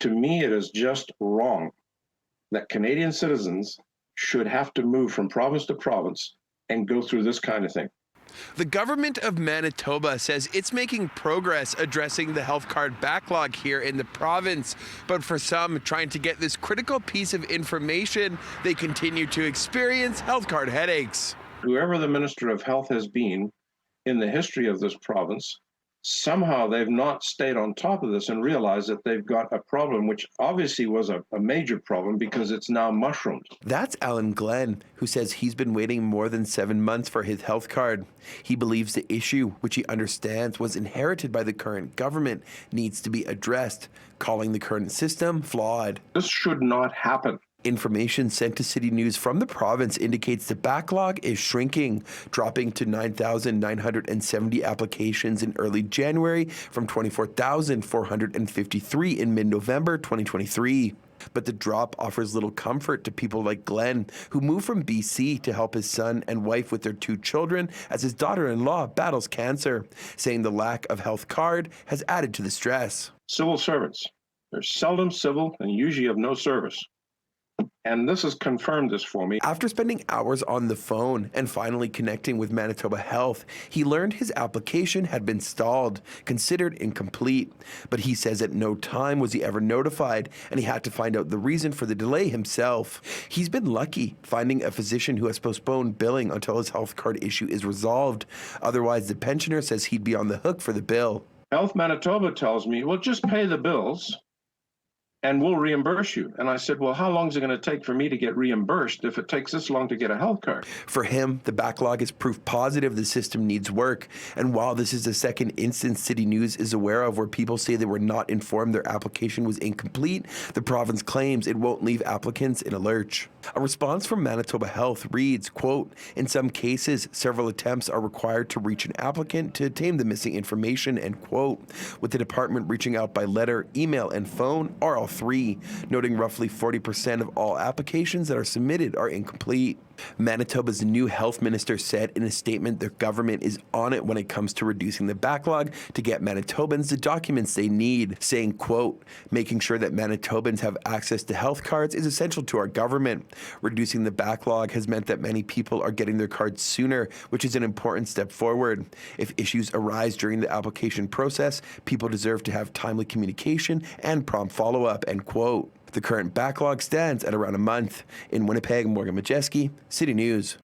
To me, it is just wrong that Canadian citizens should have to move from province to province and go through this kind of thing. The Government of Manitoba says it's making progress addressing the health card backlog here in the province. But for some trying to get this critical piece of information, they continue to experience health card headaches. Whoever the Minister of Health has been in the history of this province, somehow they've not stayed on top of this and realized that they've got a problem, which obviously was a major problem because it's now mushroomed. That's Alan Glenn, who says he's been waiting more than 7 months for his health card. He believes the issue, which he understands was inherited by the current government, needs to be addressed, calling the current system flawed. This should not happen. Information sent to City News from the province indicates the backlog is shrinking, dropping to 9,970 applications in early January from 24,453 in mid-November 2023. But the drop offers little comfort to people like Glenn, who moved from BC to help his son and wife with their 2 children as his daughter-in-law battles cancer, saying the lack of health card has added to the stress. Civil servants, they're seldom civil and usually of no service. And this has confirmed this for me. After spending hours on the phone and finally connecting with Manitoba Health, he learned his application had been stalled, considered incomplete. But he says at no time was he ever notified, and he had to find out the reason for the delay himself. He's been lucky finding a physician who has postponed billing until his health card issue is resolved. Otherwise, the pensioner says he'd be on the hook for the bill. Health Manitoba tells me, well, just pay the bills and we'll reimburse you. And I said, well, how long is it going to take for me to get reimbursed if it takes this long to get a health card? For him, the backlog is proof positive the system needs work. And while this is the second instance City News is aware of where people say they were not informed their application was incomplete, the province claims it won't leave applicants in a lurch. A response from Manitoba Health reads, quote, in some cases, several attempts are required to reach an applicant to obtain the missing information, end quote, with the department reaching out by letter, email, and phone, or all 3, noting roughly 40% of all applications that are submitted are incomplete. Manitoba's new health minister said in a statement their government is on it when it comes to reducing the backlog to get Manitobans the documents they need, saying, quote, making sure that Manitobans have access to health cards is essential to our government. Reducing the backlog has meant that many people are getting their cards sooner, which is an important step forward. If issues arise during the application process, people deserve to have timely communication and prompt follow-up, end quote. The current backlog stands at around a month. In Winnipeg, Modjeski, City News.